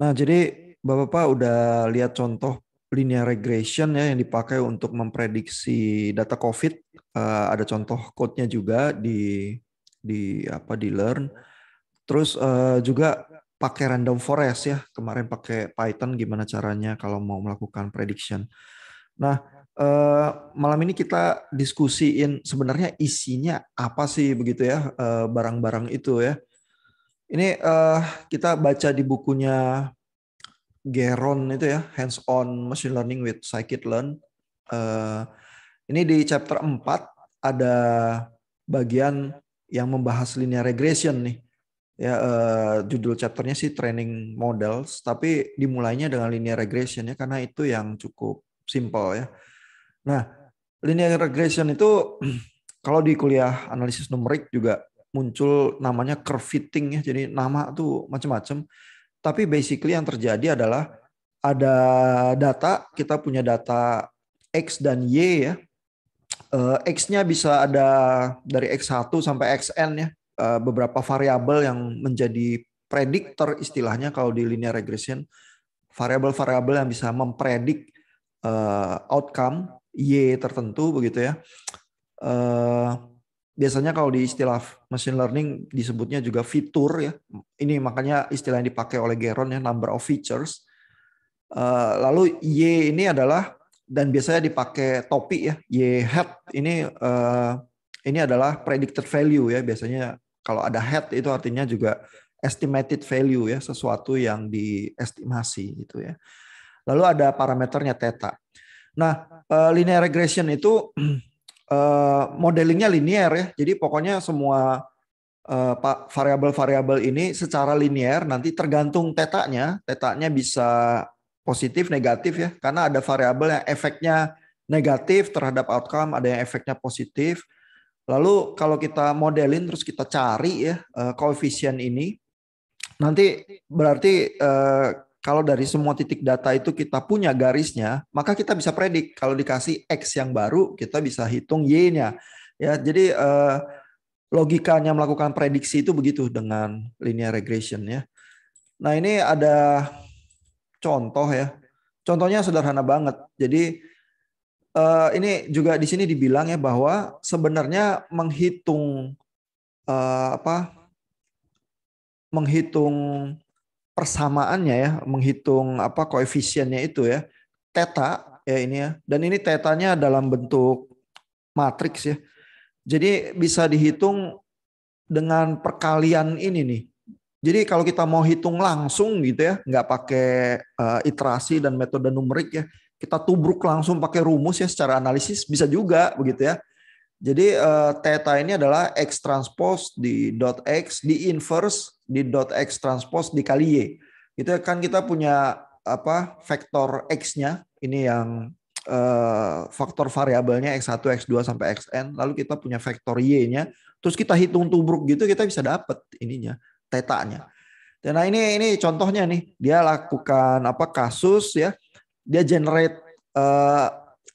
Nah, jadi Bapak-Bapak udah lihat contoh linear regression ya yang dipakai untuk memprediksi data COVID. Ada contoh code-nya juga di Learn. Terus juga pakai random forest ya. Kemarin pakai Python gimana caranya kalau mau melakukan prediction. Nah, malam ini kita diskusiin sebenarnya isinya apa sih begitu ya barang-barang itu ya. Ini kita baca di bukunya Geron itu ya, Hands on Machine Learning with Scikit-learn. Eh, ini di chapter 4 ada bagian yang membahas linear regression nih. Ya, judul chapternya sih training models, tapi dimulainya dengan linear regression ya karena itu yang cukup simple ya. Nah, linear regression itu kalau di kuliah analisis numerik juga muncul namanya curve fitting ya. Jadi nama tuh macam-macam. Tapi basically yang terjadi adalah ada data, kita punya data X dan Y ya. X-nya bisa ada dari X1 sampai Xn ya. Beberapa variabel yang menjadi prediktor istilahnya kalau di linear regression. Variabel-variabel yang bisa mempredik outcome Y tertentu begitu ya. Biasanya kalau di istilah machine learning disebutnya juga fitur ya. Ini makanya istilah yang dipakai oleh Geron ya, number of features. Lalu Y ini adalah dan biasanya dipakai topi ya, Y hat ini adalah predicted value ya. Biasanya kalau ada hat itu artinya juga estimated value ya, sesuatu yang diestimasi gitu ya. Lalu ada parameternya theta. Nah, linear regression itu modelingnya linear ya. Jadi pokoknya semua variabel-variabel ini secara linear nanti tergantung tetanya. Tetanya bisa positif, negatif ya. Karena ada variabel yang efeknya negatif terhadap outcome, ada yang efeknya positif. Lalu kalau kita modelin terus kita cari ya koefisien ini, nanti berarti kalau dari semua titik data itu kita punya garisnya, maka kita bisa predik. Kalau dikasih X yang baru, kita bisa hitung Y-nya. Ya, jadi logikanya melakukan prediksi itu begitu dengan linear regression ya. Nah, ini ada contoh ya. Contohnya sederhana banget. Jadi ini juga di sini dibilang ya bahwa sebenarnya menghitung menghitung persamaannya ya, menghitung koefisiennya itu ya, theta ya ini ya. Dan ini tetanya dalam bentuk matriks ya. Jadi bisa dihitung dengan perkalian ini nih. Jadi kalau kita mau hitung langsung gitu ya, nggak pakai iterasi dan metode numerik ya, kita tubruk langsung pakai rumus ya secara analisis bisa juga begitu ya. Jadi theta ini adalah X transpose di dot X di inverse di dot X transpose dikali Y. Itu kan kita punya vektor X-nya ini yang faktor variabelnya X1, X2 sampai Xn, lalu kita punya vektor Y-nya, terus kita hitung tubruk gitu kita bisa dapat ininya, tetanya. Dan nah ini contohnya nih, dia lakukan kasus ya, dia generate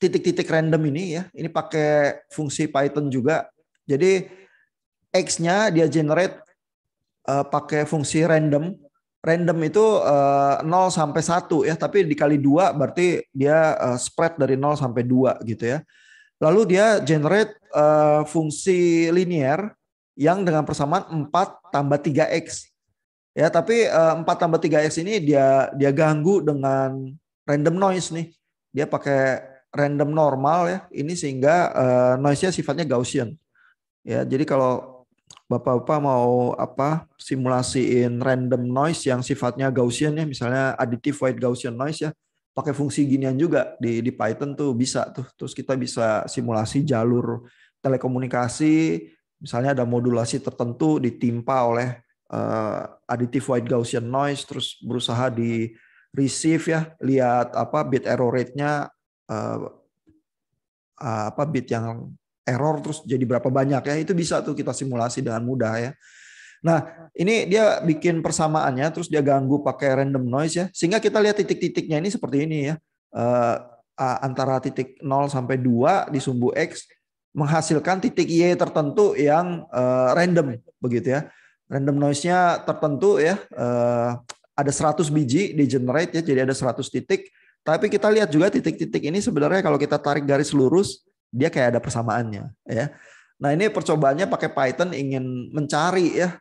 titik-titik random ini ya. Ini pakai fungsi Python juga. Jadi X-nya dia generate pakai fungsi random. Random itu 0 sampai 1 ya, tapi dikali 2 berarti dia spread dari 0 sampai 2 gitu ya. Lalu dia generate fungsi linear yang dengan persamaan 4 tambah 3X. Ya, tapi 4 tambah 3X ini dia ganggu dengan random noise nih. Dia pakai random normal ya. Ini sehingga noise-nya sifatnya Gaussian. Ya, jadi kalau Bapak-bapak mau simulasiin random noise yang sifatnya Gaussian ya, misalnya additive white Gaussian noise ya, pakai fungsi ginian juga di Python tuh bisa tuh. Terus kita bisa simulasi jalur telekomunikasi, misalnya ada modulasi tertentu ditimpa oleh additive white Gaussian noise, terus berusaha di receive ya, lihat bit error rate-nya bit yang error terus jadi berapa banyak ya, itu bisa tuh kita simulasi dengan mudah ya. Nah, ini dia bikin persamaannya terus dia ganggu pakai random noise ya, sehingga kita lihat titik-titiknya ini seperti ini ya. Antara titik 0 sampai 2 di sumbu X menghasilkan titik Y tertentu yang random begitu ya. Random noise-nya tertentu ya, ada 100 biji di generate ya, jadi ada 100 titik. Tapi kita lihat juga titik-titik ini sebenarnya kalau kita tarik garis lurus, dia kayak ada persamaannya ya. Nah ini percobaannya pakai Python ingin mencari ya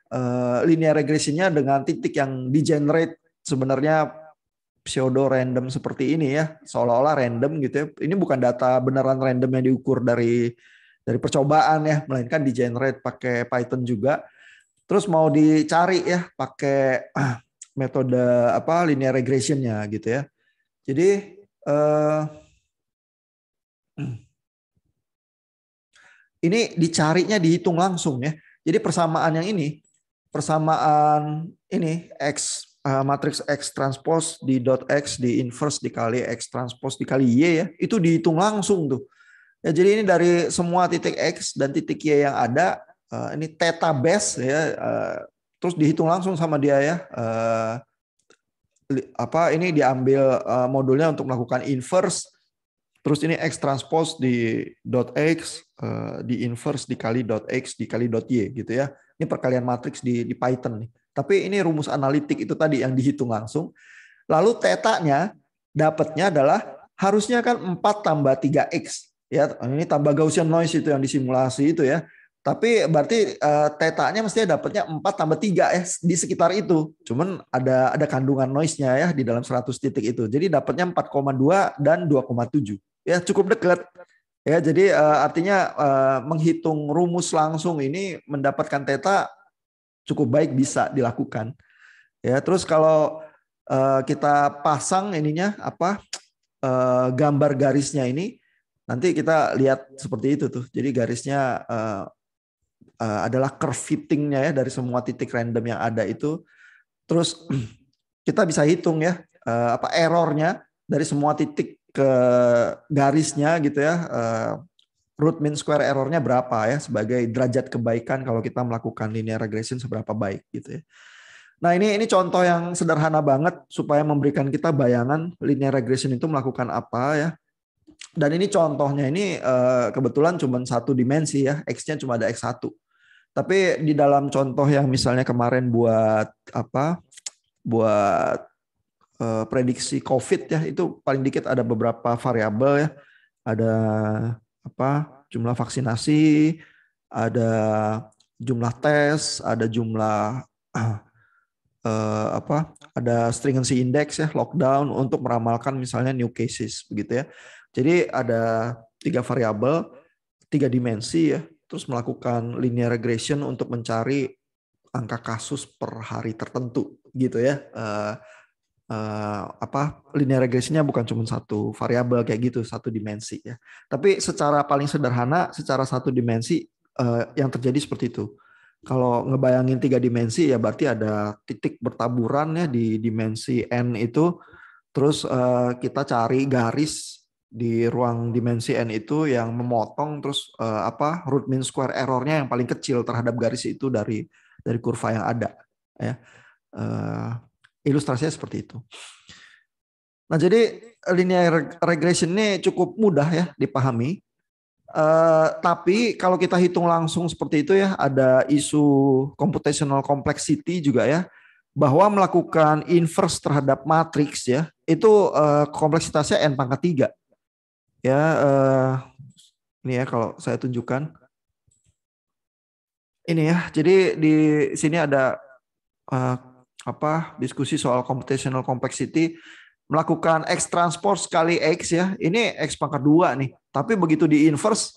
linear regresinya dengan titik yang di generate sebenarnya pseudo random seperti ini ya, seolah-olah random gitu ya. Ini bukan data beneran random yang diukur dari percobaan ya, melainkan di generate pakai Python juga. Terus mau dicari ya pakai metode apa linear regressionnya gitu ya. Jadi ini dicarinya dihitung langsung ya. Jadi persamaan yang ini, persamaan ini X matriks X transpose di dot X di inverse dikali X transpose dikali Y ya, itu dihitung langsung tuh. Ya, jadi ini dari semua titik X dan titik Y yang ada, ini theta base ya, terus dihitung langsung sama dia ya. Apa ini diambil modulnya untuk melakukan inverse, terus ini X transpose di dot X di inverse dikali dot X dikali dot Y gitu ya. Ini perkalian matriks di Python nih. Tapi ini rumus analitik itu tadi yang dihitung langsung. Lalu tetanya dapatnya adalah harusnya kan 4 tambah 3X. Ya, ini tambah Gaussian noise itu yang disimulasi itu ya. Tapi berarti tetanya mestinya dapatnya 4 tambah 3 ya di sekitar itu. Cuman ada kandungan noise-nya ya di dalam 100 titik itu. Jadi dapatnya 4,2 dan 2,7. Ya cukup dekat. Ya, jadi artinya menghitung rumus langsung ini mendapatkan theta cukup baik bisa dilakukan. Ya, terus kalau kita pasang ininya apa gambar garisnya ini, nanti kita lihat seperti itu tuh. Jadi garisnya adalah curve fittingnya ya dari semua titik random yang ada itu. Terus kita bisa hitung ya apa errornya dari semua titik ke garisnya gitu ya. Root mean square errornya berapa ya sebagai derajat kebaikan kalau kita melakukan linear regression seberapa baik gitu ya. Nah ini contoh yang sederhana banget supaya memberikan kita bayangan linear regression itu melakukan apa ya. Dan ini contohnya ini kebetulan cuma satu dimensi ya, X-nya cuma ada X1. Tapi di dalam contoh yang misalnya kemarin buat apa, buat prediksi COVID ya, itu paling dikit ada beberapa variabel ya, ada apa jumlah vaksinasi, ada jumlah tes, ada jumlah apa ada stringency index ya lockdown untuk meramalkan misalnya new cases begitu ya. Jadi ada 3 variabel, 3 dimensi ya, terus melakukan linear regression untuk mencari angka kasus per hari tertentu gitu ya. Apa linear regresinya bukan cuma satu variabel kayak gitu, satu dimensi ya. Tapi secara paling sederhana, secara satu dimensi yang terjadi seperti itu. Kalau ngebayangin 3 dimensi ya berarti ada titik bertaburan ya di dimensi n itu. Terus kita cari garis di ruang dimensi n itu yang memotong terus apa root mean square errornya yang paling kecil terhadap garis itu dari kurva yang ada ya. Ilustrasinya seperti itu. Nah, jadi linear regression ini cukup mudah ya dipahami. Tapi kalau kita hitung langsung seperti itu ya, ada isu computational complexity juga ya, bahwa melakukan inverse terhadap matriks ya, itu kompleksitasnya n pangkat 3. Ya, ini ya kalau saya tunjukkan. Ini ya, jadi di sini ada apa diskusi soal computational complexity melakukan X transpose kali X ya. Ini X pangkat 2 nih. Tapi begitu di inverse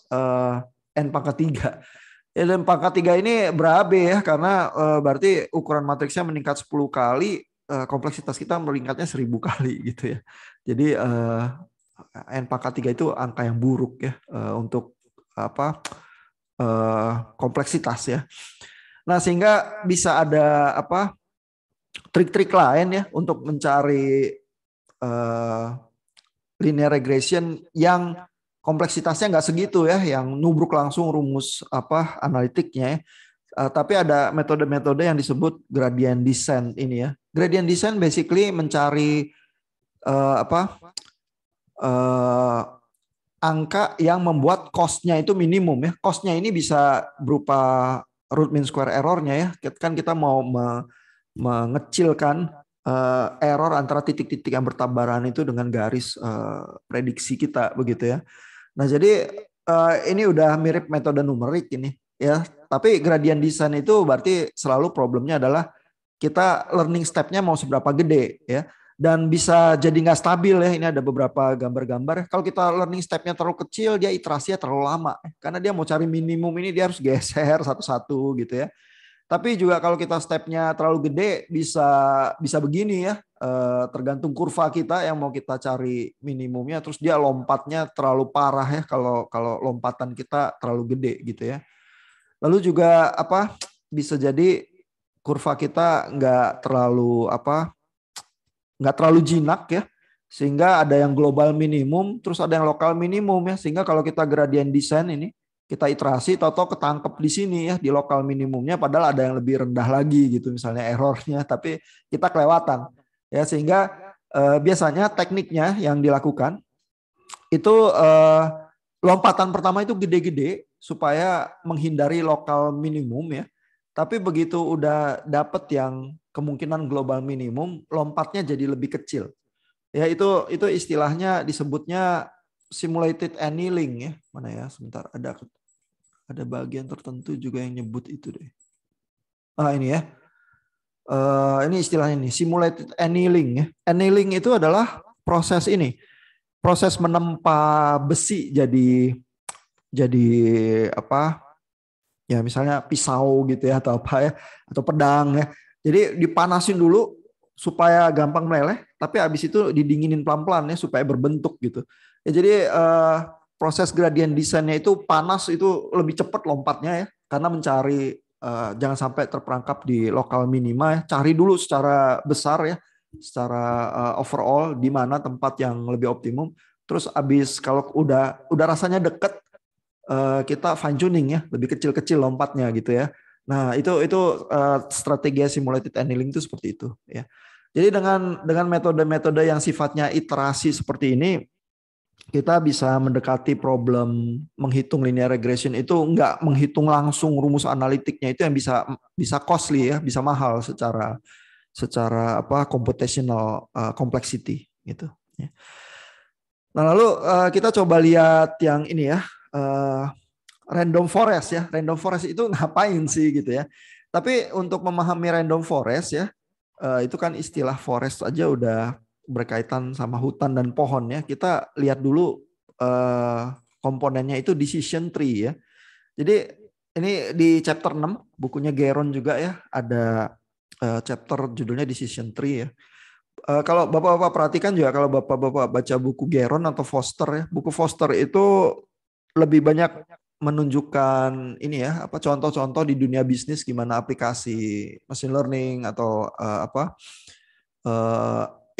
N pangkat 3. Ya, dan pangkat 3 ini berabe ya karena berarti ukuran matriksnya meningkat 10 kali, kompleksitas kita meningkatnya 1000 kali gitu ya. Jadi N pangkat 3 itu angka yang buruk ya untuk apa kompleksitas ya. Nah, sehingga bisa ada apa trik-trik lain ya untuk mencari linear regression yang kompleksitasnya nggak segitu ya, yang nubruk langsung rumus apa analitiknya ya. Tapi ada metode-metode yang disebut gradient descent ini ya. Gradient descent basically mencari apa angka yang membuat cost-nya itu minimum ya. Cost-nya ini bisa berupa root mean square error-nya ya. Kan kita mau mengecilkan error antara titik-titik yang bertabrakan itu dengan garis prediksi kita begitu ya. Nah, jadi ini udah mirip metode numerik ini ya. Tapi gradient descent itu berarti selalu problemnya adalah kita learning step-nya mau seberapa gede ya. Dan bisa jadi nggak stabil ya. Ini ada beberapa gambar-gambar. Kalau kita learning step-nya terlalu kecil, dia iterasinya terlalu lama. Karena dia mau cari minimum ini dia harus geser satu-satu gitu ya. Tapi juga kalau kita stepnya terlalu gede bisa begini ya, tergantung kurva kita yang mau kita cari minimumnya, terus dia lompatnya terlalu parah ya kalau lompatan kita terlalu gede gitu ya. Lalu juga apa bisa jadi kurva kita nggak terlalu jinak ya, sehingga ada yang global minimum, terus ada yang lokal minimum ya, sehingga kalau kita gradient descent ini kita iterasi, toto ketangkep di sini ya di lokal minimumnya, padahal ada yang lebih rendah lagi gitu misalnya errornya, tapi kita kelewatan ya, sehingga biasanya tekniknya yang dilakukan itu lompatan pertama itu gede-gede supaya menghindari lokal minimum ya, tapi begitu udah dapet yang kemungkinan global minimum, lompatnya jadi lebih kecil ya, itu istilahnya disebutnya simulated annealing ya. Mana ya, sebentar, ada bagian tertentu juga yang nyebut itu deh. Ini ya. Ini istilahnya nih, simulated annealing ya. Annealing itu adalah proses ini. Proses menempa besi jadi apa? Ya misalnya pisau gitu ya atau apa ya, atau pedang ya. Jadi dipanasin dulu supaya gampang meleleh, tapi habis itu didinginin pelan-pelan ya supaya berbentuk gitu. Ya jadi proses gradient descent-nya itu panas itu lebih cepat lompatnya ya, karena mencari jangan sampai terperangkap di lokal minima ya. Cari dulu secara besar ya, secara overall di mana tempat yang lebih optimum. Terus habis kalau udah rasanya deket, kita fine tuning ya, lebih kecil-kecil lompatnya gitu ya. Nah, itu strategi simulated annealing itu seperti itu ya. Jadi dengan metode-metode yang sifatnya iterasi seperti ini, kita bisa mendekati problem menghitung linear regression itu nggak menghitung langsung rumus analitiknya, itu yang bisa costly ya, bisa mahal secara apa computational complexity gitu ya. Nah, lalu kita coba lihat yang ini ya, random forest ya. Random forest itu ngapain sih gitu ya. Tapi untuk memahami random forest ya, itu kan istilah forest aja udah berkaitan sama hutan dan pohon ya. Kita lihat dulu komponennya itu decision tree ya. Jadi ini di chapter 6 bukunya Geron juga ya, ada chapter judulnya decision tree ya. Kalau Bapak-bapak perhatikan juga, kalau Bapak-bapak baca buku Geron atau Foster ya, buku Foster itu lebih banyak menunjukkan ini ya, apa contoh-contoh di dunia bisnis gimana aplikasi machine learning atau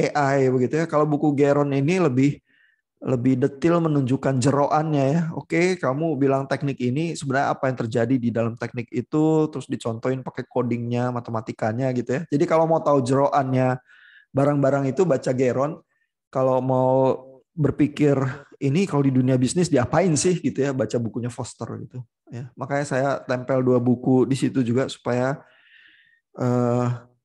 AI begitu ya. Kalau buku Geron ini lebih detail menunjukkan jeroannya ya. Oke, kamu bilang teknik ini, sebenarnya apa yang terjadi di dalam teknik itu, terus dicontohin pakai codingnya, matematikanya gitu ya. Jadi kalau mau tahu jeroannya barang-barang itu baca Geron. Kalau mau berpikir ini kalau di dunia bisnis diapain sih gitu ya, baca bukunya Foster gitu ya. Makanya saya tempel 2 buku di situ juga supaya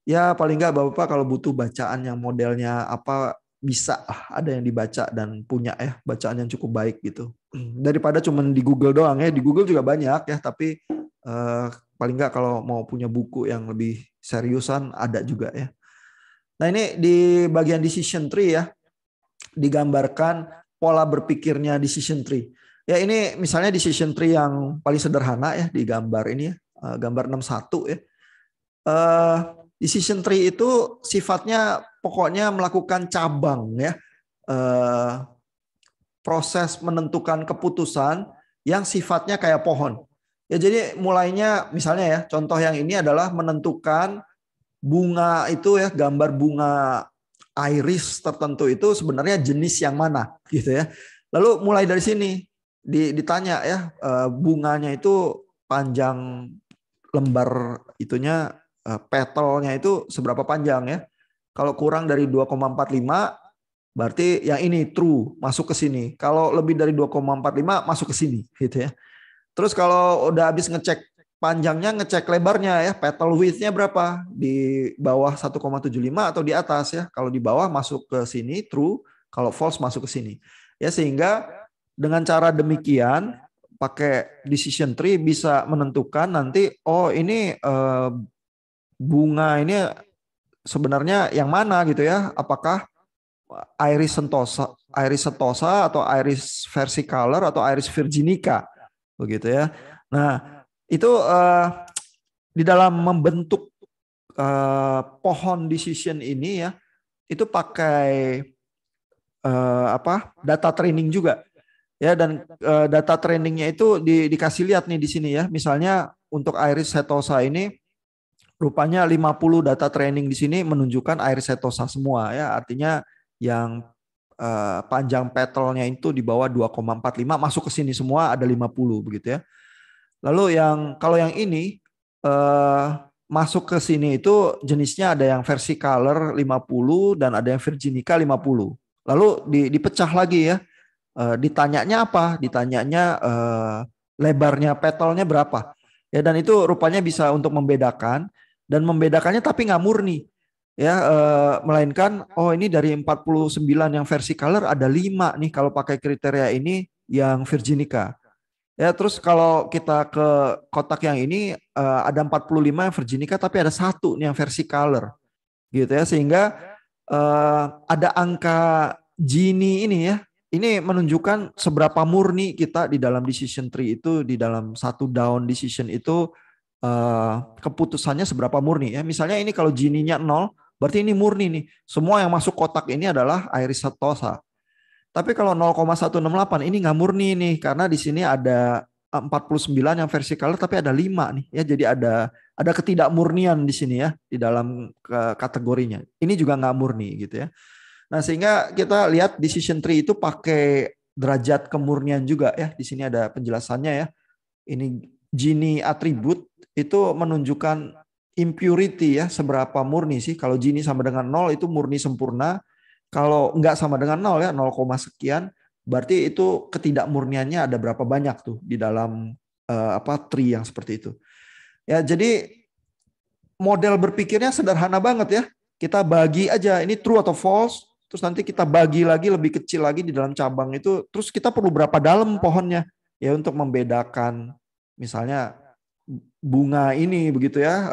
ya paling nggak Bapak kalau butuh bacaan yang modelnya apa, bisa ada yang dibaca dan punya ya bacaan yang cukup baik gitu. Daripada cuma di Google doang ya, di Google juga banyak ya, tapi paling nggak kalau mau punya buku yang lebih seriusan ada juga ya. Nah, ini di bagian decision tree ya, digambarkan pola berpikirnya decision tree. Ya, ini misalnya decision tree yang paling sederhana ya di gambar ini ya, gambar 61 ya. Decision tree itu sifatnya pokoknya melakukan cabang ya. Proses menentukan keputusan yang sifatnya kayak pohon. Ya, jadi mulainya misalnya ya, contoh yang ini adalah menentukan bunga itu ya, gambar bunga iris tertentu itu sebenarnya jenis yang mana gitu ya. Lalu mulai dari sini ditanya ya, bunganya itu panjang lembar itunya, petalnya itu seberapa panjang ya. Kalau kurang dari 2,45 berarti yang ini true, masuk ke sini. Kalau lebih dari 2,45 masuk ke sini gitu ya. Terus kalau udah habis ngecek panjangnya ngecek lebarnya ya, petal width-nya berapa, di bawah 1,75 atau di atas ya. Kalau di bawah masuk ke sini true, kalau false masuk ke sini. Ya sehingga dengan cara demikian pakai decision tree bisa menentukan nanti oh ini bunga ini sebenarnya yang mana gitu ya. Apakah Iris setosa atau Iris versicolor atau Iris virginica begitu ya. Nah, itu di dalam membentuk pohon decision ini ya, itu pakai data training juga ya, dan data trainingnya itu dikasih lihat nih di sini ya. Misalnya untuk Iris setosa ini rupanya 50 data training di sini menunjukkan Iris setosa semua ya, artinya yang panjang petalnya itu di bawah 2,45 masuk ke sini semua ada 50 begitu ya. Lalu kalau yang ini masuk ke sini itu jenisnya ada yang versicolor 50 dan ada yang virginica 50. Lalu dipecah lagi ya. Ditanyanya apa? Ditanyanya lebarnya petalnya berapa? Ya, dan itu rupanya bisa untuk membedakan, dan membedakannya tapi nggak murni ya, melainkan oh ini dari 49 yang versicolor ada 5 nih kalau pakai kriteria ini yang virginica. Ya, terus kalau kita ke kotak yang ini ada 45 yang virginica tapi ada satu nih yang versicolor gitu ya, sehingga ada angka Gini ini ya. Ini menunjukkan seberapa murni kita di dalam decision tree itu, di dalam satu down decision itu keputusannya seberapa murni ya. Misalnya ini kalau Gini-nya 0, berarti ini murni nih. Semua yang masuk kotak ini adalah Iris setosa. Tapi kalau 0,168 ini nggak murni nih, karena di sini ada 49 yang versicolor tapi ada 5 nih ya. Jadi ada ketidakmurnian di sini ya di dalam kategorinya. Ini juga nggak murni gitu ya. Nah, sehingga kita lihat decision tree itu pakai derajat kemurnian juga ya. Di sini ada penjelasannya ya. Ini Gini atribut itu menunjukkan impurity ya, seberapa murni sih. Kalau Gini sama dengan 0 itu murni sempurna. Kalau enggak sama dengan 0 ya, 0, sekian, berarti itu ketidakmurniannya ada berapa banyak tuh di dalam tree yang seperti itu. Ya, jadi model berpikirnya sederhana banget ya. Kita bagi aja ini true atau false, terus nanti kita bagi lagi lebih kecil lagi di dalam cabang itu, terus kita perlu berapa dalam pohonnya ya untuk membedakan misalnya bunga ini begitu ya.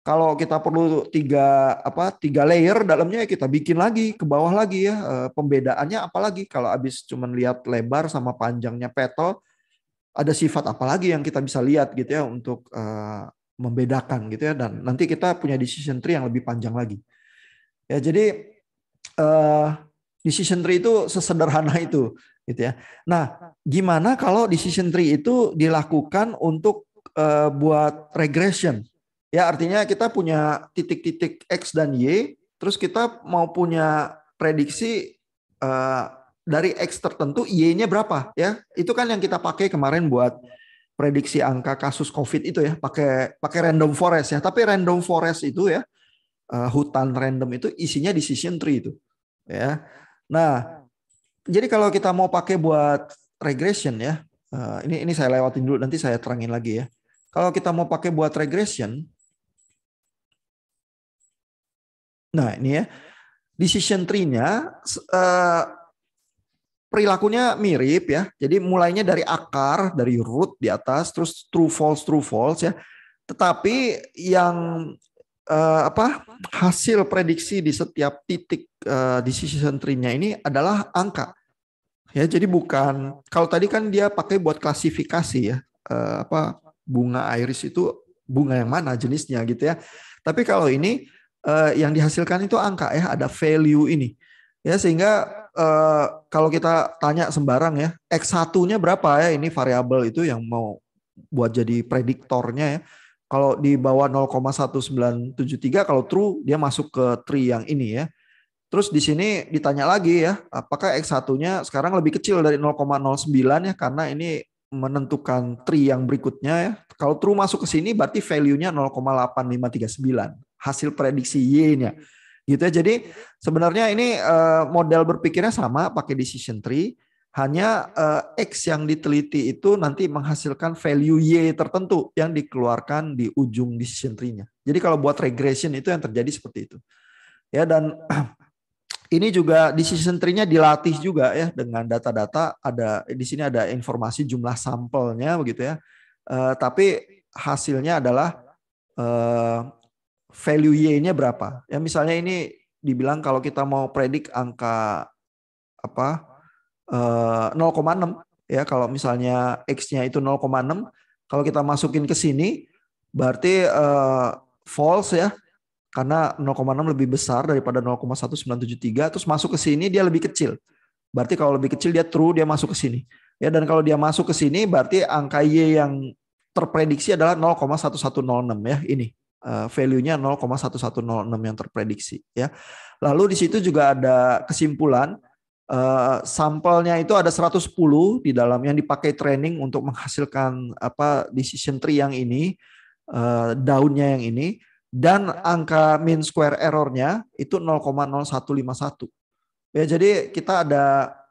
Kalau kita perlu tiga layer dalamnya, kita bikin lagi ke bawah lagi ya. Pembedaannya apalagi kalau habis cuman lihat lebar sama panjangnya petal, ada sifat apalagi yang kita bisa lihat gitu ya untuk membedakan gitu ya. Dan nanti kita punya decision tree yang lebih panjang lagi. Ya, jadi decision tree itu sesederhana itu gitu ya. Nah, gimana kalau decision tree itu dilakukan untuk buat regression? Ya, artinya kita punya titik-titik X dan Y, terus kita mau punya prediksi dari X tertentu, Y-nya berapa ya? Itu kan yang kita pakai kemarin buat prediksi angka kasus COVID itu ya, pakai random forest ya. Tapi random forest itu ya, hutan random itu isinya decision tree itu ya. Nah, jadi kalau kita mau pakai buat regression ya, ini saya lewatin dulu, nanti saya terangin lagi ya. Kalau kita mau pakai buat regression, nah ini ya, decision tree-nya perilakunya mirip ya. Jadi mulainya dari akar, dari root di atas, terus true false ya. Tetapi yang hasil prediksi di setiap titik decision tree-nya ini adalah angka. Ya, jadi bukan, kalau tadi kan dia pakai buat klasifikasi ya, bunga iris itu bunga yang mana jenisnya gitu ya. Tapi kalau ini yang dihasilkan itu angka ya, ada value ini. Ya, sehingga kalau kita tanya sembarang ya, X1-nya berapa ya, ini variabel itu yang mau buat jadi prediktornya ya. Kalau di bawah 0,1973 kalau true dia masuk ke tree yang ini ya. Terus di sini ditanya lagi ya, apakah X1-nya sekarang lebih kecil dari 0,09 ya, karena ini menentukan tree yang berikutnya ya. Kalau true masuk ke sini berarti value-nya 0,8539, hasil prediksi Y-nya. Gitu ya. Jadi sebenarnya ini model berpikirnya sama, pakai decision tree, Hanya X yang diteliti itu nanti menghasilkan value Y tertentu yang dikeluarkan di ujung decision tree-nya. Jadi kalau buat regression itu yang terjadi seperti itu. Ya, dan ini juga decision tree-nya dilatih juga ya dengan data-data, ada di sini ada informasi jumlah sampelnya begitu ya. Tapi hasilnya adalah value Y-nya berapa. Ya misalnya ini dibilang kalau kita mau predik angka apa 0,6 ya, kalau misalnya X-nya itu 0,6, kalau kita masukin ke sini berarti false ya, karena 0,6 lebih besar daripada 0,1973, terus masuk ke sini dia lebih kecil. Berarti kalau lebih kecil dia true, dia masuk ke sini. Ya, dan kalau dia masuk ke sini berarti angka Y yang terprediksi adalah 0,1106 ya, ini. Value-nya 0,1106 yang terprediksi ya. Lalu di situ juga ada kesimpulan sampelnya itu ada 110 di dalam yang dipakai training untuk menghasilkan decision tree yang ini, daunnya yang ini. Dan angka mean square error-nya itu 0,0151. Ya, jadi kita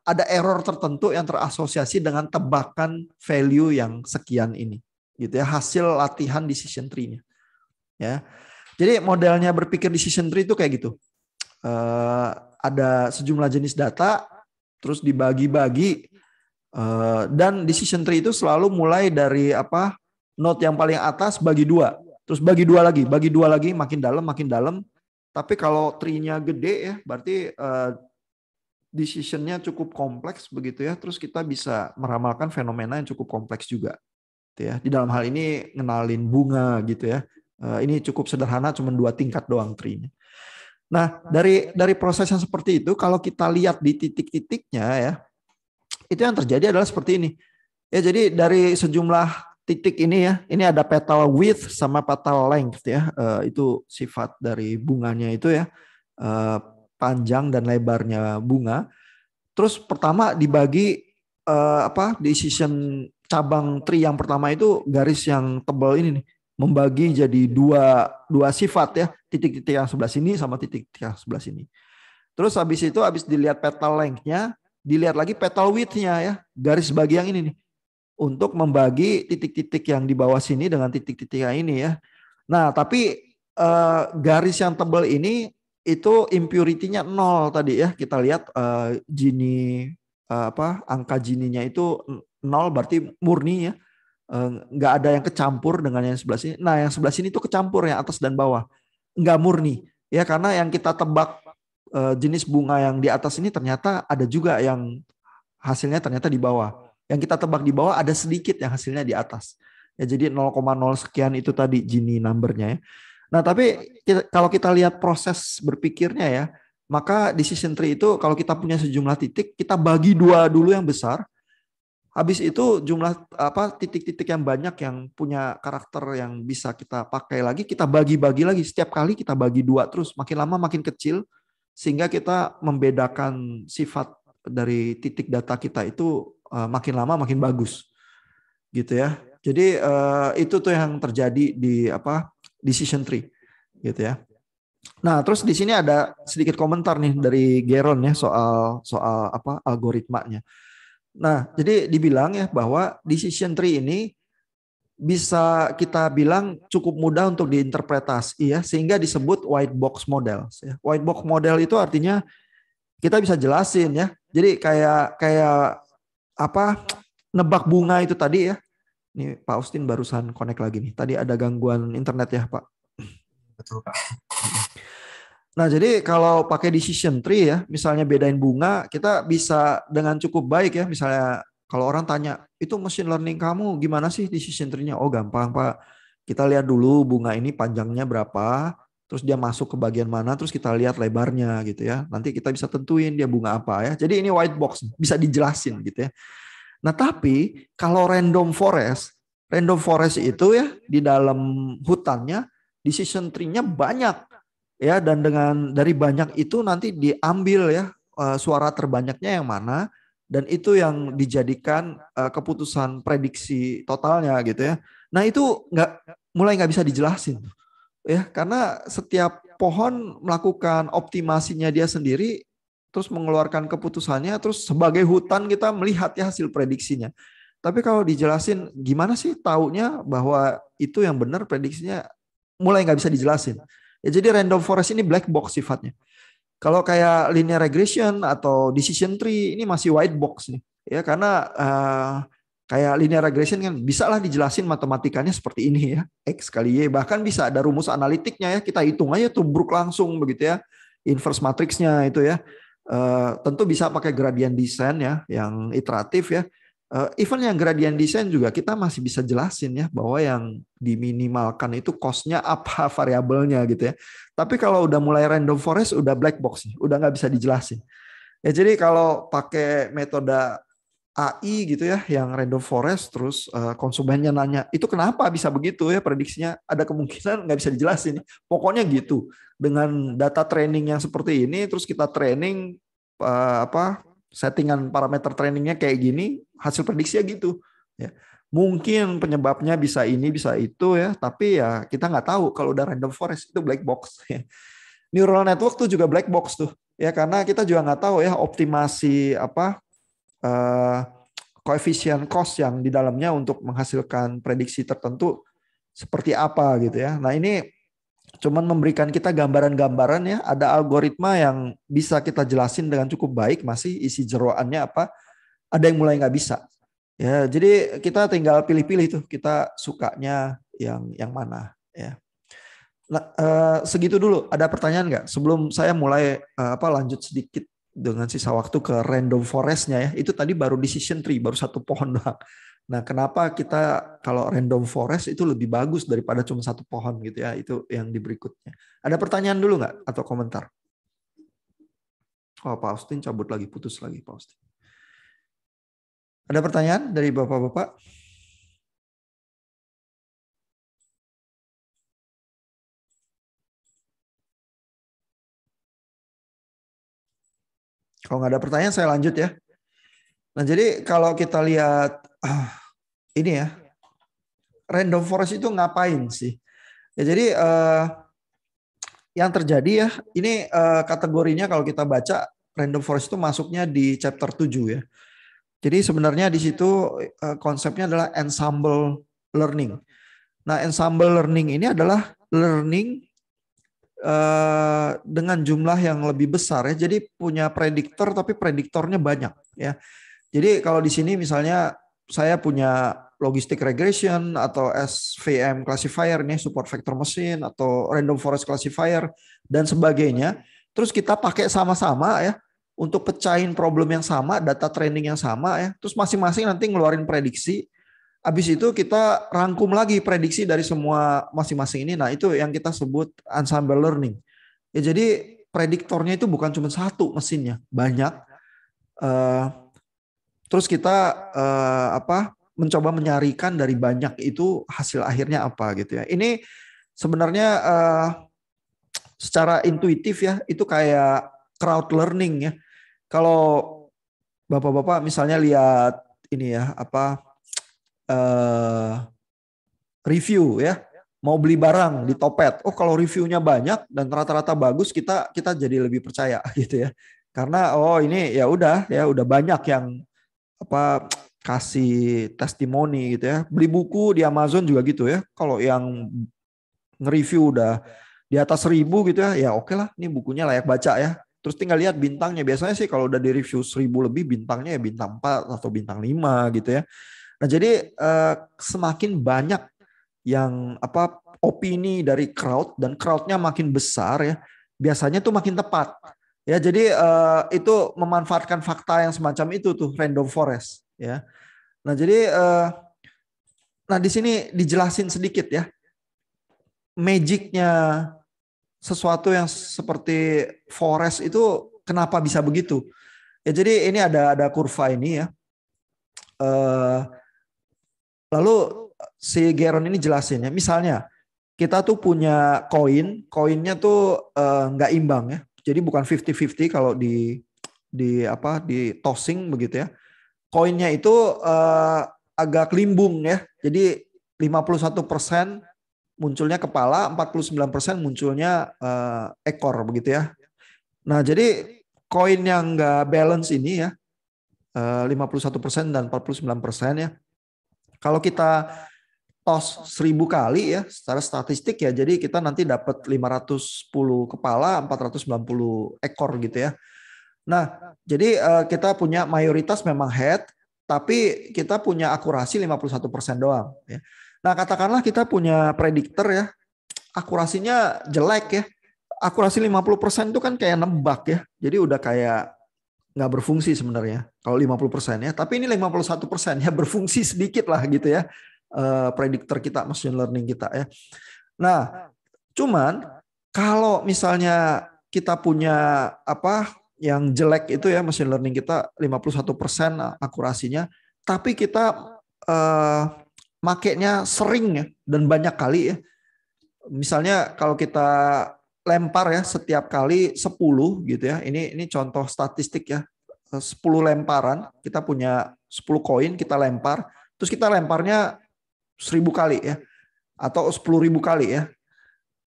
ada error tertentu yang terasosiasi dengan tebakan value yang sekian ini. Gitu ya, hasil latihan decision tree-nya. Ya. Jadi modelnya berpikir decision tree itu kayak gitu. Ada sejumlah jenis data terus dibagi-bagi, dan decision tree itu selalu mulai dari node yang paling atas bagi dua. Terus bagi dua lagi, makin dalam. Tapi kalau tree-nya gede ya, berarti decision-nya cukup kompleks begitu ya. Terus kita bisa meramalkan fenomena yang cukup kompleks juga. Gitu ya. Di dalam hal ini ngenalin bunga gitu ya. Ini cukup sederhana, cuma 2 tingkat doang tree-nya. Nah, dari proses yang seperti itu, kalau kita lihat di titik-titiknya ya, itu yang terjadi adalah seperti ini. Ya, jadi dari sejumlah titik ini ya, ini ada petal width sama petal length ya, itu sifat dari bunganya itu ya, panjang dan lebarnya bunga. Terus pertama dibagi decision cabang tree yang pertama itu garis yang tebal ini nih, membagi jadi dua sifat ya, titik-titik yang sebelah sini sama titik-titik yang sebelah sini. Terus habis itu dilihat petal length-nya, dilihat lagi petal width-nya ya, garis bagi yang ini nih, untuk membagi titik-titik yang di bawah sini dengan titik-titik yang ini ya. Nah, tapi garis yang tebal ini itu impurity-nya 0 tadi ya. Kita lihat Gini angka Gini-nya itu 0, berarti murni ya. Nggak ada yang kecampur dengan yang sebelah sini. Nah, yang sebelah sini itu kecampur, yang atas dan bawah. Nggak murni. Ya, karena yang kita tebak jenis bunga yang di atas ini ternyata ada juga yang hasilnya ternyata di bawah. Yang kita tebak di bawah ada sedikit yang hasilnya di atas. Ya, jadi 0,0 sekian itu tadi Gini number-nya ya. Nah, tapi kalau kita lihat proses berpikirnya ya, maka decision tree itu kalau kita punya sejumlah titik, kita bagi dua dulu yang besar. Habis itu jumlah titik-titik yang banyak yang punya karakter yang bisa kita pakai lagi, kita bagi-bagi lagi. Setiap kali kita bagi dua terus, makin lama makin kecil, sehingga kita membedakan sifat dari titik data kita itu makin lama makin bagus, gitu ya. Jadi itu tuh yang terjadi di decision tree, gitu ya. Nah, terus di sini ada sedikit komentar nih dari Geron ya soal algoritmanya. Nah, jadi dibilang ya bahwa decision tree ini bisa kita bilang cukup mudah untuk diinterpretasi ya, sehingga disebut white box model. White box model itu artinya kita bisa jelasin ya. Jadi kayak nebak bunga itu tadi ya. Nih Pak Austin barusan connect lagi nih. Tadi ada gangguan internet ya Pak. Betul Pak. Nah, jadi kalau pakai decision tree ya, misalnya bedain bunga, kita bisa dengan cukup baik ya. Misalnya kalau orang tanya, itu machine learning kamu gimana sih decision tree-nya? Oh, gampang Pak. Kita lihat dulu bunga ini panjangnya berapa, terus dia masuk ke bagian mana, terus kita lihat lebarnya gitu ya. Nanti kita bisa tentuin dia bunga apa ya. Jadi ini white box, bisa dijelasin gitu ya. Nah, tapi kalau random forest itu ya di dalam hutannya decision tree-nya banyak. Ya, dan dari banyak itu nanti diambil ya suara terbanyaknya yang mana, dan itu yang dijadikan keputusan prediksi totalnya gitu ya. Nah, itu mulai nggak bisa dijelasin ya, karena setiap pohon melakukan optimasinya dia sendiri terus mengeluarkan keputusannya, terus sebagai hutan kita melihat ya hasil prediksinya. Tapi kalau dijelasin gimana sih taunya bahwa itu yang benar prediksinya, mulai nggak bisa dijelasin. Ya, jadi random forest ini black box sifatnya. Kalau kayak linear regression atau decision tree ini masih white box nih. Ya karena kayak linear regression kan bisa lah dijelasin matematikanya seperti ini ya. X kali Y, bahkan bisa ada rumus analitiknya ya. Kita hitung aja tubruk langsung begitu ya. Inverse matrixnya itu ya. Tentu bisa pakai gradient descent ya yang iteratif ya. Even yang gradient descent juga kita masih bisa jelasin ya bahwa yang diminimalkan itu cost-nya apa variabelnya gitu ya. Tapi kalau udah mulai random forest udah black box nih, udah nggak bisa dijelasin. Ya jadi kalau pakai metode AI gitu ya, yang random forest terus konsumennya nanya itu kenapa bisa begitu ya prediksinya, ada kemungkinan nggak bisa dijelasin. Pokoknya gitu. Dengan data training yang seperti ini, terus kita training settingan parameter trainingnya kayak gini, hasil prediksinya gitu. Ya. Mungkin penyebabnya bisa ini, bisa itu ya, tapi ya kita nggak tahu kalau udah random forest itu black box. Ya. Neural network tuh juga black box tuh, ya karena kita juga nggak tahu ya optimasi koefisien cost yang di dalamnya untuk menghasilkan prediksi tertentu seperti apa gitu ya. Nah ini cuman memberikan kita gambaran-gambaran ya, ada algoritma yang bisa kita jelasin dengan cukup baik, masih isi jeroannya apa, ada yang mulai nggak bisa. Ya, jadi kita tinggal pilih-pilih tuh, kita sukanya yang mana ya. Nah, segitu dulu. Ada pertanyaan nggak? Sebelum saya mulai lanjut sedikit dengan sisa waktu ke random forest-nya ya. Itu tadi baru decision tree, baru satu pohon doang. Nah, kenapa kita kalau random forest itu lebih bagus daripada cuma satu pohon gitu ya? Itu yang di berikutnya. Ada pertanyaan dulu nggak atau komentar? Oh, Pak Austin cabut lagi, putus lagi Pak Austin. Ada pertanyaan dari Bapak-bapak? Kalau nggak ada pertanyaan saya lanjut ya. Nah, jadi kalau kita lihat ini ya, random forest itu ngapain sih? Ya jadi yang terjadi ya, ini kategorinya kalau kita baca random forest itu masuknya di chapter 7 ya. Jadi sebenarnya di situ konsepnya adalah ensemble learning. Nah, ensemble learning ini adalah learning dengan jumlah yang lebih besar ya. Jadi punya prediktor tapi prediktornya banyak ya. Jadi kalau di sini misalnya saya punya logistic regression atau SVM classifier nih, support vector machine atau random forest classifier dan sebagainya. Terus kita pakai sama-sama ya untuk pecahin problem yang sama, data training yang sama ya. Terus masing-masing nanti ngeluarin prediksi. Habis itu kita rangkum lagi prediksi dari semua masing-masing ini. Nah, itu yang kita sebut ensemble learning. Ya jadi prediktornya itu bukan cuma satu mesinnya, banyak. Terus kita mencoba menyarikan dari banyak itu hasil akhirnya apa gitu ya. Ini sebenarnya secara intuitif ya, itu kayak crowd learning ya. Kalau Bapak-bapak misalnya lihat ini ya, review ya, mau beli barang di Topet. Oh, kalau reviewnya banyak dan rata-rata bagus, kita jadi lebih percaya gitu ya. Karena oh ini ya udah banyak yang kasih testimoni gitu ya. Beli buku di Amazon juga gitu ya. Kalau yang nge-review udah di atas 1.000 gitu ya, ya oke lah, ini bukunya layak baca ya. Terus tinggal lihat bintangnya. Biasanya sih kalau udah di review 1.000 lebih, bintangnya ya bintang 4 atau bintang 5 gitu ya. Nah jadi semakin banyak yang opini dari crowd dan crowdnya makin besar ya, biasanya tuh makin tepat. Ya jadi itu memanfaatkan fakta yang semacam itu tuh random forest ya. Nah jadi nah di sini dijelasin sedikit ya magicnya sesuatu yang seperti forest itu kenapa bisa begitu. Ya jadi ini ada kurva ini ya. Lalu si Geron ini jelasin ya. Misalnya kita tuh punya koinnya tuh nggak imbang ya. Jadi bukan 50-50 kalau di tossing begitu ya. Koinnya itu agak limbung ya. Jadi 51% munculnya kepala, 49% munculnya ekor begitu ya. Nah, jadi koin yang nggak balance ini ya, 51% dan 49% ya. Kalau kita tos 1000 kali ya secara statistik ya, jadi kita nanti dapat 510 kepala, 490 ekor gitu ya. Nah, jadi kita punya mayoritas memang head, tapi kita punya akurasi 51% doang ya. Nah, katakanlah kita punya prediktor ya, akurasinya jelek ya. Akurasi 50% itu kan kayak nebak ya. Jadi udah kayak nggak berfungsi sebenarnya kalau 50% ya. Tapi ini 51% ya, berfungsi sedikit lah gitu ya. Prediktor kita, machine learning kita ya. Nah, cuman kalau misalnya kita punya apa yang jelek itu ya, machine learning kita 51% akurasinya, tapi kita makainya sering ya dan banyak kali ya. Misalnya kalau kita lempar ya setiap kali 10 gitu ya. Ini contoh statistik ya. 10 lemparan, kita punya 10 koin, kita lempar, terus kita lemparnya 1000 kali ya, atau 10.000 kali ya.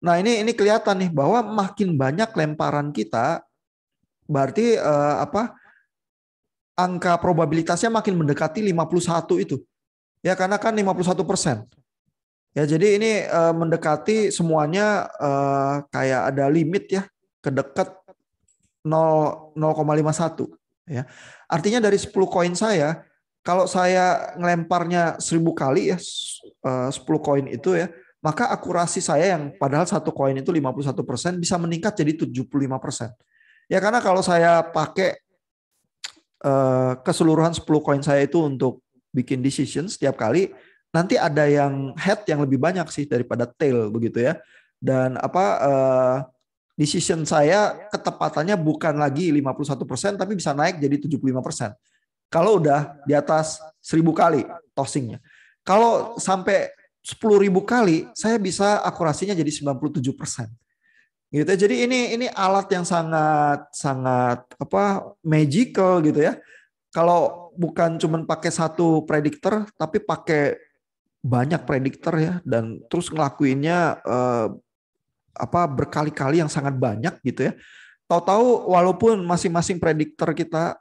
Nah ini kelihatan nih bahwa makin banyak lemparan kita, berarti angka probabilitasnya makin mendekati 51 itu. Ya karena kan 51%. Ya jadi ini mendekati semuanya kayak ada limit ya, kedekat 0,51 ya. Artinya dari 10 koin saya, kalau saya ngelemparnya 1000 kali ya, 10 koin itu ya, maka akurasi saya yang padahal satu koin itu 51% bisa meningkat jadi 75%. Ya karena kalau saya pakai keseluruhan 10 koin saya itu untuk bikin decision setiap kali, nanti ada yang head yang lebih banyak sih daripada tail begitu ya. Dan decision saya ketepatannya bukan lagi 51% tapi bisa naik jadi 75%. Kalau udah di atas 1000 kali tossingnya. Kalau sampai 10.000 kali saya bisa akurasinya jadi 97%. Gitu. Jadi ini alat yang sangat magical gitu ya. Kalau bukan cuma pakai satu prediktor tapi pakai banyak prediktor ya, dan terus ngelakuinnya berkali-kali yang sangat banyak gitu ya. Tahu-tahu walaupun masing-masing prediktor kita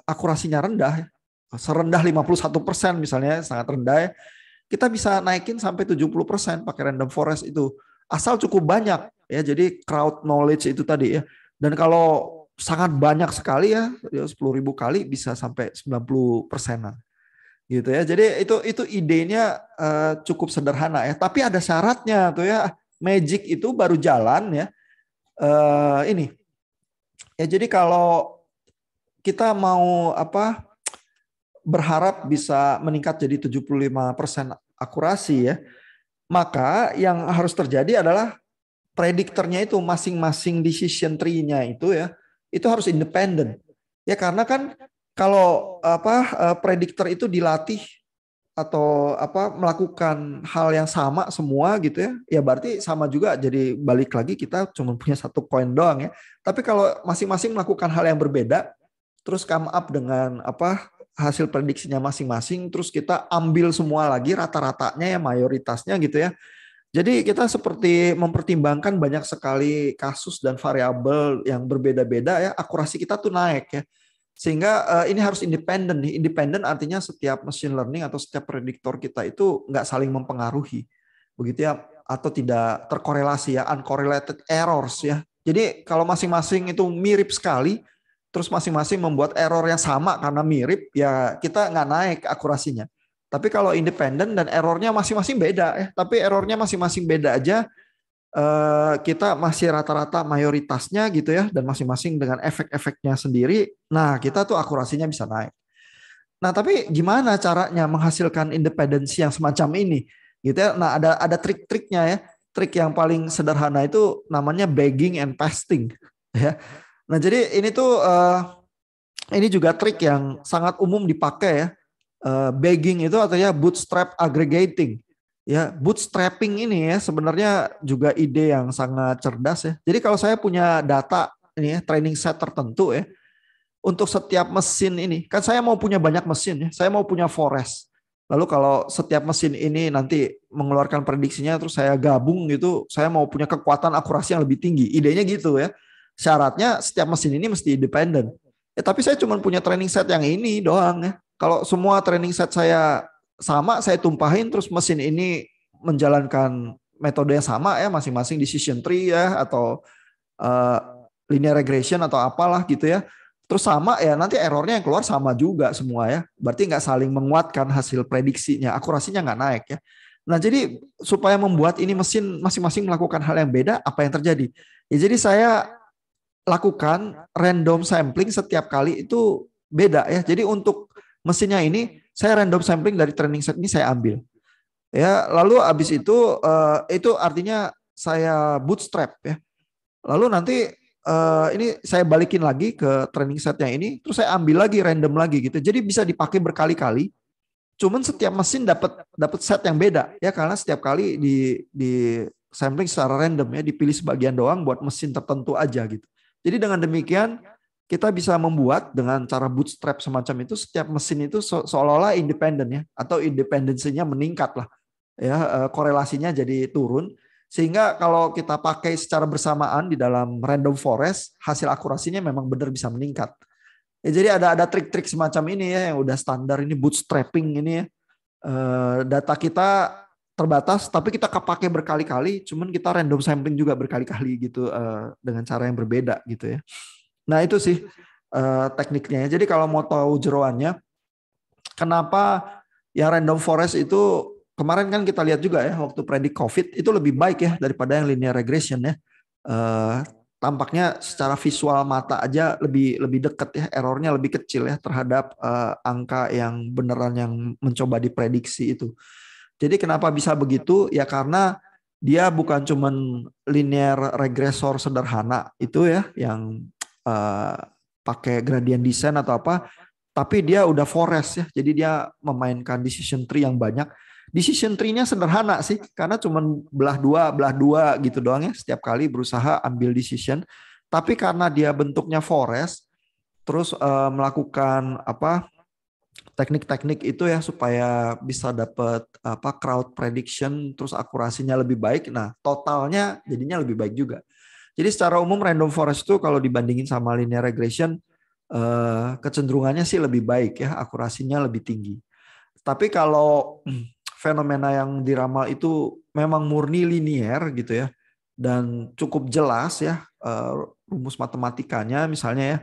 akurasinya rendah, serendah 51% misalnya, sangat rendah ya, kita bisa naikin sampai 70% pakai random forest itu. Asal cukup banyak ya, jadi crowd knowledge itu tadi ya. Dan kalau sangat banyak sekali ya 10.000 kali bisa sampai 90%-an. Gitu ya. Jadi itu idenya cukup sederhana ya, tapi ada syaratnya tuh ya. Magic itu baru jalan ya. Ini. Ya jadi kalau kita mau berharap bisa meningkat jadi 75% akurasi ya, maka yang harus terjadi adalah prediktornya itu masing-masing decision tree-nya itu ya, itu harus independen. Ya karena kan kalau prediktor itu dilatih atau melakukan hal yang sama semua gitu ya, ya berarti sama juga, jadi balik lagi kita cuma punya satu koin doang ya. Tapi kalau masing-masing melakukan hal yang berbeda, terus come up dengan hasil prediksinya masing-masing, terus kita ambil semua lagi rata-ratanya ya, mayoritasnya gitu ya. Jadi kita seperti mempertimbangkan banyak sekali kasus dan variabel yang berbeda-beda ya, akurasi kita tuh naik ya. Sehingga ini harus independen nih. Independen artinya setiap machine learning atau setiap prediktor kita itu nggak saling mempengaruhi. Begitu ya, atau tidak terkorelasi ya, uncorrelated errors ya. Jadi kalau masing-masing itu mirip sekali, terus masing-masing membuat error yang sama karena mirip, ya kita nggak naik akurasinya. Tapi kalau independen dan errornya masing-masing beda ya, tapi errornya masing-masing beda aja, kita masih rata-rata mayoritasnya gitu ya, dan masing-masing dengan efek-efeknya sendiri. Nah, kita tuh akurasinya bisa naik. Nah, tapi gimana caranya menghasilkan independensi yang semacam ini? Gitu ya. Nah, ada trik-triknya ya. Trik yang paling sederhana itu namanya bagging and pasting ya. Nah, jadi ini tuh ini juga trik yang sangat umum dipakai ya. Bagging itu artinya bootstrap aggregating. Ya, bootstrapping ini ya sebenarnya juga ide yang sangat cerdas ya. Jadi kalau saya punya data ini ya, training set tertentu ya, untuk setiap mesin ini, kan saya mau punya banyak mesin ya, saya mau punya forest. Lalu kalau setiap mesin ini nanti mengeluarkan prediksinya, terus saya gabung gitu, saya mau punya kekuatan akurasi yang lebih tinggi. Idenya gitu ya. Syaratnya setiap mesin ini mesti independen. Tapi saya cuma punya training set yang ini doang ya. Kalau semua training set saya sama, saya tumpahin terus mesin ini menjalankan metode yang sama ya, masing-masing decision tree ya, atau uh, linear regression atau apalah gitu ya. Terus sama ya, nanti errornya yang keluar sama juga semua ya. Berarti nggak saling menguatkan hasil prediksinya, akurasinya nggak naik ya. Nah jadi supaya membuat ini mesin masing-masing melakukan hal yang beda, apa yang terjadi? Ya jadi saya lakukan random sampling setiap kali itu beda ya. Jadi untuk mesinnya ini saya random sampling dari training set ini saya ambil. Ya, lalu habis itu artinya saya bootstrap ya. Lalu nanti ini saya balikin lagi ke training setnya ini, terus saya ambil lagi random lagi gitu. Jadi bisa dipakai berkali-kali. Cuman setiap mesin dapat set yang beda ya, karena setiap kali di sampling secara random ya, dipilih sebagian doang buat mesin tertentu aja gitu. Jadi dengan demikian kita bisa membuat dengan cara bootstrap semacam itu setiap mesin itu seolah-olah independen ya, atau independensinya meningkat lah ya, korelasinya jadi turun, sehingga kalau kita pakai secara bersamaan di dalam random forest hasil akurasinya memang benar bisa meningkat ya. Jadi ada trik-trik semacam ini ya yang udah standar, ini bootstrapping ini ya. Data kita terbatas tapi kita pakai berkali-kali, cuman kita random sampling juga berkali-kali gitu, dengan cara yang berbeda gitu ya. Nah itu sih tekniknya. Jadi kalau mau tahu jeroannya kenapa ya random forest itu kemarin kan kita lihat juga ya waktu predik COVID itu lebih baik ya daripada yang linear regression ya. Tampaknya secara visual mata aja lebih dekat ya, errornya lebih kecil ya terhadap angka yang beneran yang mencoba diprediksi itu. Jadi kenapa bisa begitu? Ya karena dia bukan cuman linear regresor sederhana itu ya yang pakai gradient descent atau apa, tapi dia udah forest ya. Jadi dia memainkan decision tree yang banyak. Decision tree-nya sederhana sih, karena cuma belah dua gitu doang ya. Setiap kali berusaha ambil decision. Tapi karena dia bentuknya forest, terus melakukan apa teknik-teknik itu ya supaya bisa dapat apa crowd prediction, terus akurasinya lebih baik. Nah totalnya jadinya lebih baik juga. Jadi secara umum random forest itu kalau dibandingin sama linear regression, kecenderungannya sih lebih baik ya, akurasinya lebih tinggi. Tapi kalau fenomena yang diramal itu memang murni linier gitu ya, dan cukup jelas ya rumus matematikanya misalnya ya,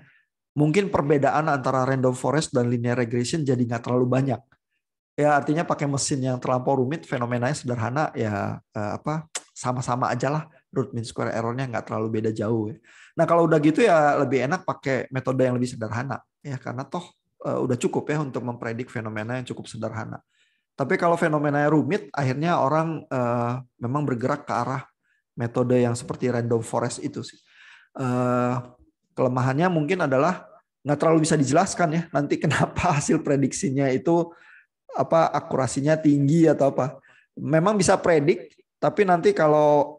mungkin perbedaan antara random forest dan linear regression jadi nggak terlalu banyak. Ya artinya pakai mesin yang terlampau rumit, fenomenanya sederhana ya, apa sama-sama aja lah, root mean square errornya nggak terlalu beda jauh ya. Nah kalau udah gitu ya lebih enak pakai metode yang lebih sederhana ya, karena toh udah cukup ya untuk mempredik fenomena yang cukup sederhana. Tapi kalau fenomenanya rumit, akhirnya orang memang bergerak ke arah metode yang seperti random forest itu sih. Kelemahannya mungkin adalah nggak terlalu bisa dijelaskan ya nanti kenapa hasil prediksinya itu apa akurasinya tinggi atau apa. Memang bisa predik, tapi nanti kalau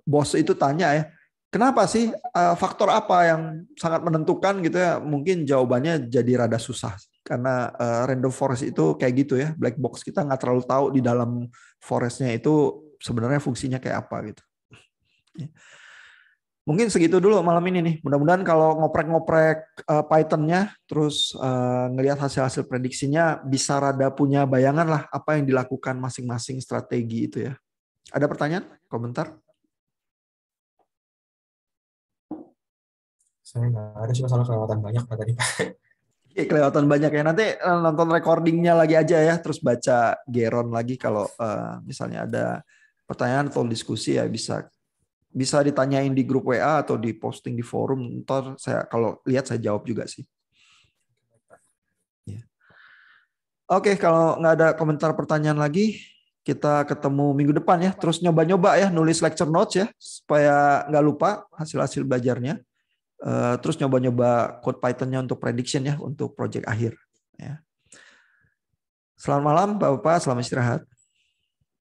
bos itu tanya ya, kenapa sih faktor apa yang sangat menentukan gitu ya, mungkin jawabannya jadi rada susah. Karena random forest itu kayak gitu ya, black box, kita nggak terlalu tahu di dalam forestnya itu sebenarnya fungsinya kayak apa gitu. Mungkin segitu dulu malam ini nih. Mudah-mudahan kalau ngoprek-ngoprek Python-nya, terus ngelihat hasil-hasil prediksinya, bisa rada punya bayangan lah apa yang dilakukan masing-masing strategi itu ya. Ada pertanyaan? Komentar? Saya nggak ada sih, masalah kelewatan banyak Pak tadi Pak. Iya, kelewatan banyak ya. Nanti nonton recordingnya lagi aja ya, terus baca Geron lagi kalau misalnya ada pertanyaan atau diskusi ya bisa ditanyain di grup WA atau di posting di forum. Ntar saya kalau lihat saya jawab juga sih. Ya. Oke, kalau nggak ada komentar pertanyaan lagi, kita ketemu minggu depan ya. Terus nyoba-nyoba ya nulis lecture notes ya, supaya nggak lupa hasil-hasil belajarnya. Terus nyoba-nyoba code Python-nya untuk prediction ya, untuk project akhir. Ya. Selamat malam Bapak-Bapak, selamat istirahat.